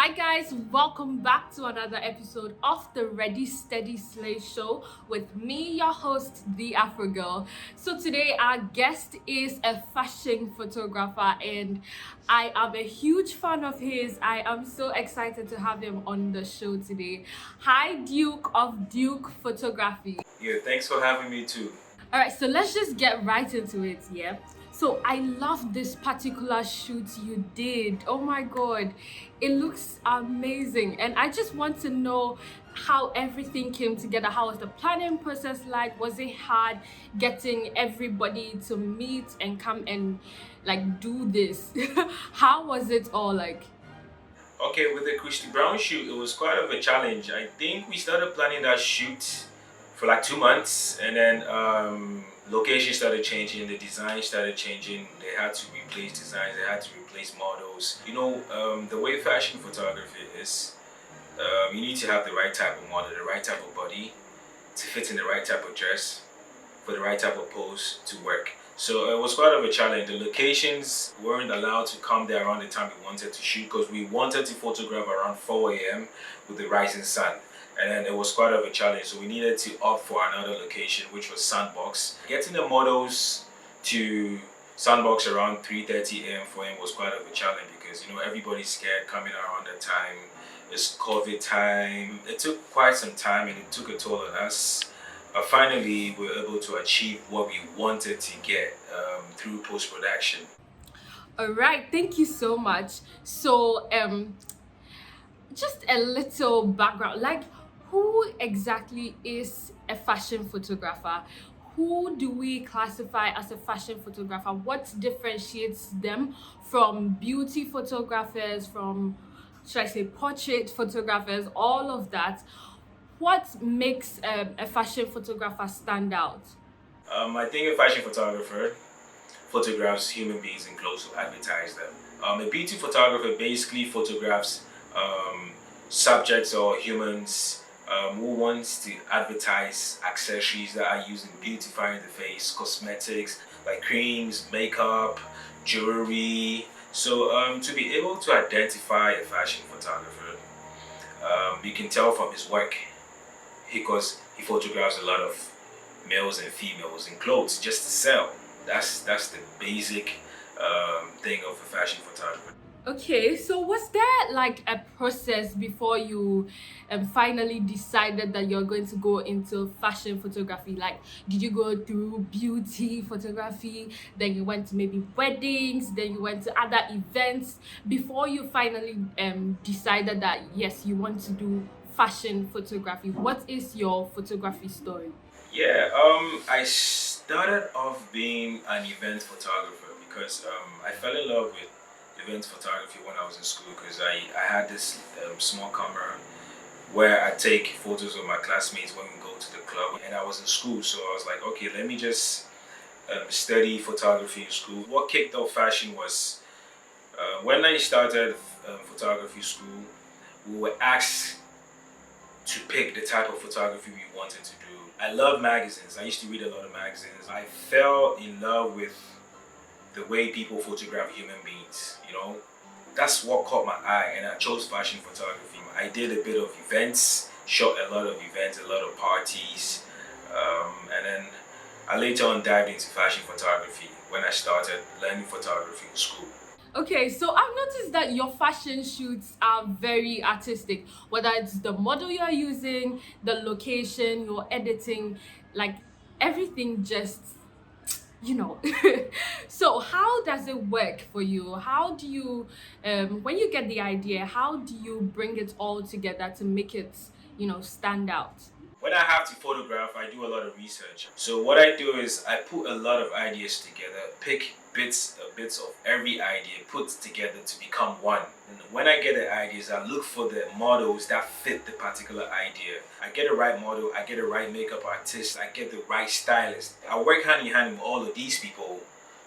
Hi guys, welcome back to another episode of the Ready Steady Slay show with me, your host, the AFROGIRL. So today our guest is a fashion photographer and I am a huge fan of his. I am so excited to have him on the show today. Hi Duque of Duque Photography. Yeah, thanks for having me too. All right, so let's just get right into it, yeah? So I love this particular shoot you did. Oh my god, it looks amazing. And I just want to know how everything came together. How was the planning process like? Was it hard getting everybody to meet and come and like do this? How was it all like? Okay, with the Christy Brown shoot, it was quite of a challenge. I think we started planning that shoot for like 2 months, and then location started changing, the design started changing. They had to replace designs, they had to replace models. The way fashion photography is, you need to have the right type of model, the right type of body to fit in the right type of dress for the right type of pose to work. So it was quite of a challenge. The locations weren't allowed to come there around the time we wanted to shoot because we wanted to photograph around 4 a.m. with the rising sun. And then it was quite of a challenge. So we needed to opt for another location, which was Sandbox. Getting the models to Sandbox around 3:30 a.m. for him was quite of a challenge because everybody's scared coming around that time. It's COVID time. It took quite some time and it took a toll on us. But finally, we were able to achieve what we wanted to get through post production. All right, thank you so much. So just a little background, like who exactly is a fashion photographer? Who do we classify as a fashion photographer? What differentiates them from beauty photographers, from, should I say, portrait photographers, all of that? What makes a fashion photographer stand out? I think a fashion photographer photographs human beings in clothes to advertise them. A beauty photographer basically photographs subjects or humans who wants to advertise accessories that are used in beautifying the face, cosmetics like creams, makeup, jewelry. So to be able to identify a fashion photographer, you can tell from his work because he photographs a lot of males and females in clothes just to sell. That's the basic thing of a fashion photographer. Okay, so was there like a process before you finally decided that you're going to go into fashion photography? Like, did you go through beauty photography, then you went to maybe weddings, then you went to other events before you finally decided that yes, you want to do fashion photography? What is your photography story? Yeah, I started off being an event photographer because I fell in love with event photography when I was in school because I had this small camera where I take photos of my classmates when we go to the club. And I was in school, so I was like, okay, let me just study photography in school. What kicked off fashion was when I started photography school, we were asked to pick the type of photography we wanted to do. I love magazines. I used to read a lot of magazines. I fell in love with the way people photograph human beings, That's what caught my eye and I chose fashion photography. I did a bit of events, shot a lot of events, a lot of parties, and then I later on dived into fashion photography when I started learning photography in school. Okay, so I've noticed that your fashion shoots are very artistic, whether it's the model you're using, the location, your editing, like everything just, you know. So, how does it work for you? How do you, when you get the idea, how do you bring it all together to make it, stand out? When I have to photograph, I do a lot of research. So what I do is I put a lot of ideas together, pick bits of every idea, put together to become one. And when I get the ideas, I look for the models that fit the particular idea. I get the right model, I get the right makeup artist, I get the right stylist. I work hand in hand with all of these people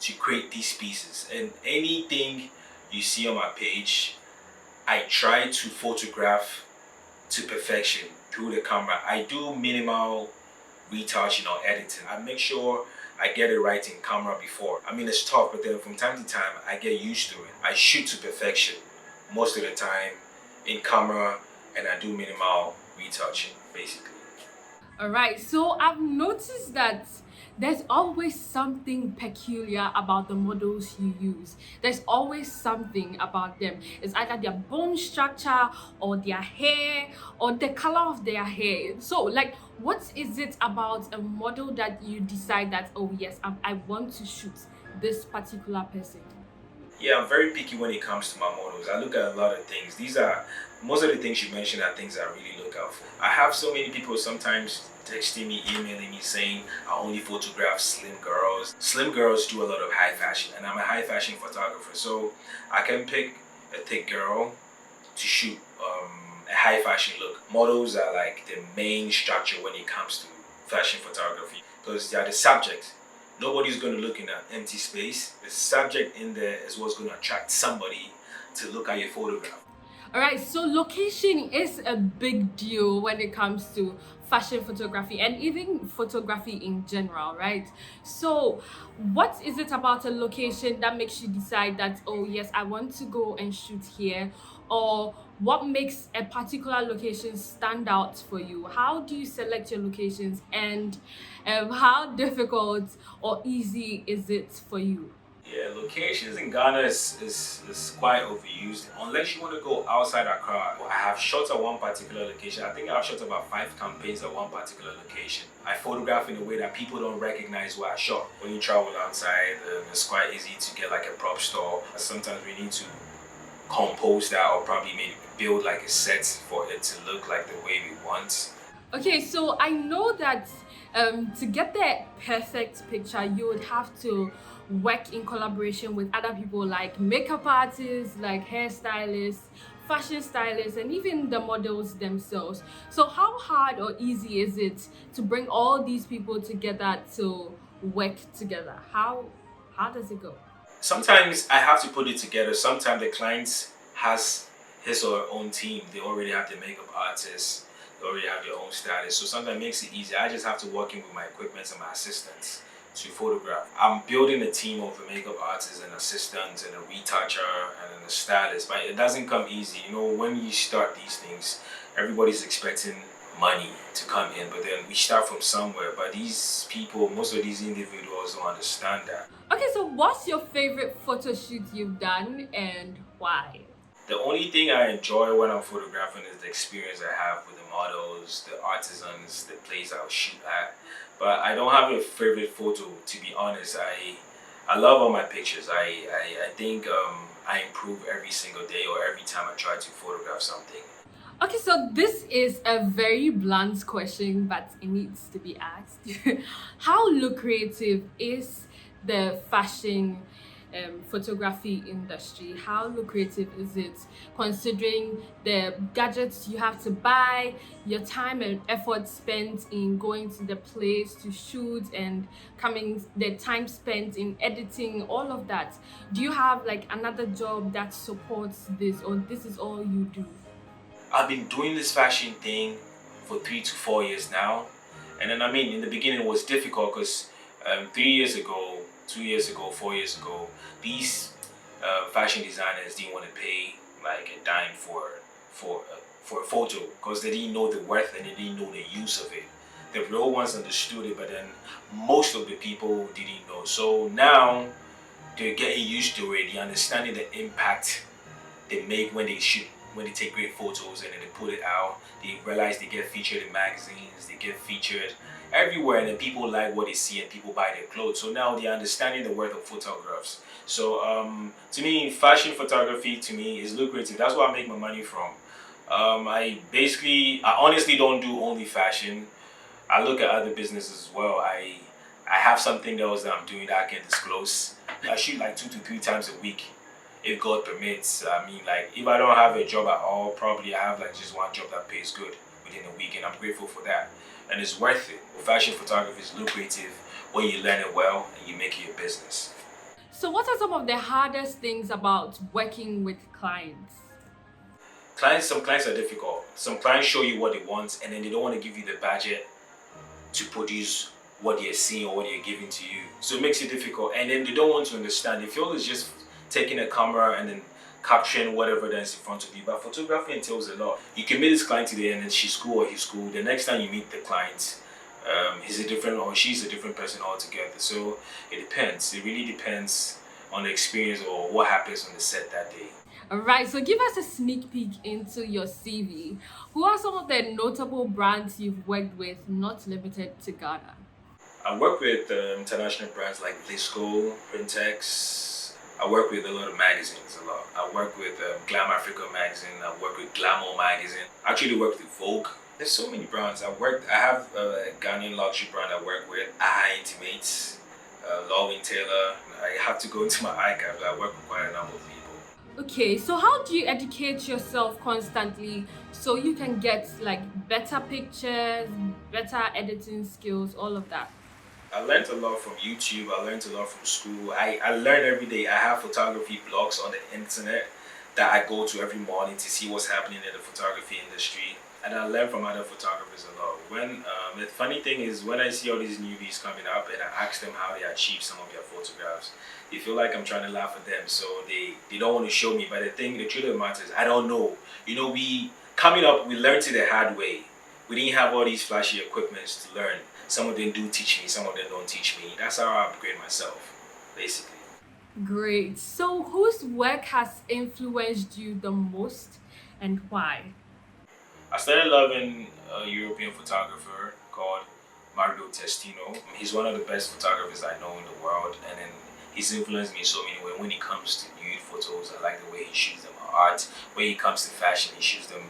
to create these pieces. And anything you see on my page, I try to photograph to perfection through the camera. I do minimal retouching or editing. I make sure I get it right in camera before. I mean, it's tough, but then from time to time, I get used to it. I shoot to perfection most of the time in camera, and I do minimal retouching basically. All right, so I've noticed that there's always something peculiar about the models you use. There's always something about them. It's either their bone structure or their hair or the color of their hair. So, like, what is it about a model that you decide that, oh, yes, I want to shoot this particular person? Yeah, I'm very picky when it comes to my models. I look at a lot of things. These are most of the things you mentioned are things I really look out for. I have so many people sometimes texting me, emailing me saying I only photograph slim girls. Slim girls do a lot of high fashion, and I'm a high fashion photographer, so I can pick a thick girl to shoot a high fashion look. Models are like the main structure when it comes to fashion photography because they are the subject. Nobody's going to look in an empty space. The subject in there is what's going to attract somebody to look at your photograph. All right, so location is a big deal when it comes to fashion photography and even photography in general, right? So, what is it about a location that makes you decide that, oh, yes, I want to go and shoot here? Or what makes a particular location stand out for you? How do you select your locations, and how difficult or easy is it for you? Yeah, locations in Ghana is quite overused unless you want to go outside Accra. I have shot at one particular location. I think I've shot about 5 campaigns at one particular location. I photograph in a way that people don't recognize where I shot. When you travel outside, it's quite easy to get like a prop store. Sometimes we need to compose that or probably maybe build like a set for it to look like the way we want. Okay, so I know that to get the perfect picture, you would have to work in collaboration with other people like makeup artists, like hairstylists, fashion stylists, and even the models themselves. So, how hard or easy is it to bring all these people together to work together? How does it go? Sometimes I have to put it together. Sometimes the client has his or her own team. They already have the makeup artists. They already have their own stylist. So sometimes it makes it easy. I just have to work in with my equipment and my assistants to photograph. I'm building a team of a makeup artist and assistants and a retoucher and then a stylist. But it doesn't come easy. You know, when you start these things, everybody's expecting money to come in, but then we start from somewhere. But these people, most of these individuals don't understand that. Okay, so what's your favorite photo shoot you've done and why? The only thing I enjoy when I'm photographing is the experience I have with the models, the artisans, the place I'll shoot at. But I don't have a favorite photo, to be honest. I love all my pictures. I think I improve every single day or every time I try to photograph something. Okay, so this is a very blunt question, but it needs to be asked. How lucrative is the fashion photography industry? How lucrative is it considering the gadgets you have to buy, your time and effort spent in going to the place to shoot and coming, the time spent in editing, all of that? Do you have like another job that supports this, or this is all you do? I've been doing this fashion thing for 3 to 4 years now. And then, I mean, in the beginning it was difficult because 3 years ago, 2 years ago, 4 years ago, these fashion designers didn't want to pay like a dime for a photo because they didn't know the worth and they didn't know the use of it. The real ones understood it, but then most of the people didn't know. So now they're getting used to it. They're understanding the impact they make when they shoot, when they take great photos and then they put it out. They realize they get featured in magazines, they get featured everywhere, and then people like what they see and people buy their clothes. So now they're understanding the worth of photographs. So to me, fashion photography to me is lucrative. That's where I make my money from. I honestly don't do only fashion. I look at other businesses as well. I have something else that I'm doing that I can disclose. I shoot like 2 to 3 times a week if God permits. I mean, like, if I don't have a job at all, probably I have like just one job that pays good within a week, and I'm grateful for that. And it's worth it. Fashion photography is lucrative when you learn it well and you make it your business. So, what are some of the hardest things about working with clients? Some clients are difficult. Some clients show you what they want, and then they don't want to give you the budget to produce what they're seeing or what they're giving to you. So it makes it difficult, and then they don't want to understand. They feel it's just taking a camera and then capturing whatever that's in front of you. But photography entails a lot. You can meet this client today and then she's cool or he's cool. The next time you meet the client, he's a different or she's a different person altogether. So it depends. It really depends on the experience or what happens on the set that day. Alright, so give us a sneak peek into your CV. Who are some of the notable brands you've worked with, not limited to Ghana? I work with international brands like Lisco, Printex. I work with a lot of magazines a lot. I work with Glam Africa magazine. I work with Glamour magazine. I actually work with Vogue. There's so many brands. I have a Ghanaian luxury brand I work with. I Intimates, Lawin Taylor. I have to go into my archive. I work with quite a number of people. Okay, so how do you educate yourself constantly so you can get like better pictures, better editing skills, all of that? I learned a lot from YouTube. I learned a lot from school. I learn every day. I have photography blogs on the internet that I go to every morning to see what's happening in the photography industry. And I learn from other photographers a lot. When the funny thing is, when I see all these newbies coming up and I ask them how they achieve some of their photographs, they feel like I'm trying to laugh at them. So they don't want to show me. But the truth of the matter is, I don't know. You know, we coming up, we learned it the hard way. We didn't have all these flashy equipments to learn. Some of them do teach me, some of them don't teach me. That's how I upgrade myself, basically. Great. So whose work has influenced you the most and why? I started loving a European photographer called Mario Testino. He's one of the best photographers I know in the world, and then he's influenced me in so many ways. When it comes to nude photos, I like the way he shoots them. Art, when it comes to fashion, he shoots them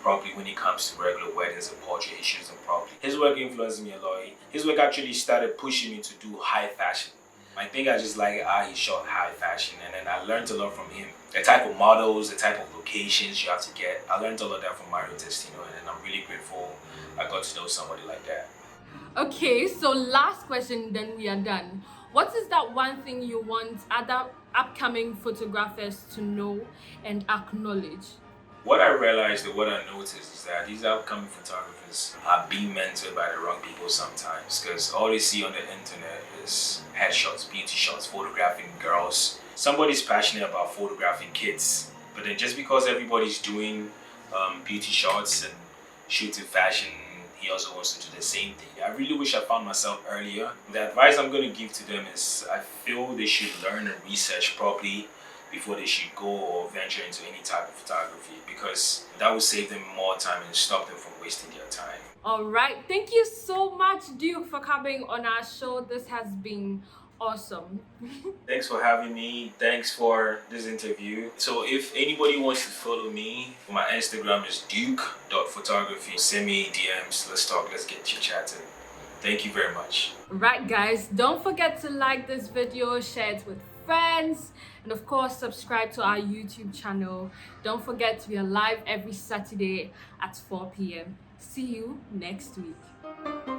properly. When it comes to regular weddings and portrait, he shoots them properly. His work influenced me a lot. His work actually started pushing me to do high fashion. I think I just like how he shot high fashion, and then I learned a lot from him. The type of models, the type of locations you have to get. I learned a lot of that from Mario Testino, and then I'm really grateful I got to know somebody like that. Okay, so last question, then we are done. What is that one thing you want other upcoming photographers to know and acknowledge? What I realized and what I noticed is that these upcoming photographers are being mentored by the wrong people sometimes, because all they see on the internet is headshots, beauty shots, photographing girls. Somebody's passionate about photographing kids, but then just because everybody's doing beauty shots and shooting fashion, he also wants to do the same thing. I really wish I found myself earlier. The advice I'm going to give to them is I feel they should learn and research properly before they should go or venture into any type of photography, because that will save them more time and stop them from wasting their time. All right, thank you so much, Duke, for coming on our show. This has been awesome. Thanks for having me. Thanks for this interview. So if anybody wants to follow me, my Instagram is duke.photography. Send me DMs. Let's talk. Let's get you chatting. Thank you very much. Right, guys, don't forget to like this video, share it with friends, and of course subscribe to our YouTube channel. Don't forget we are live every Saturday at 4 p.m. See you next week.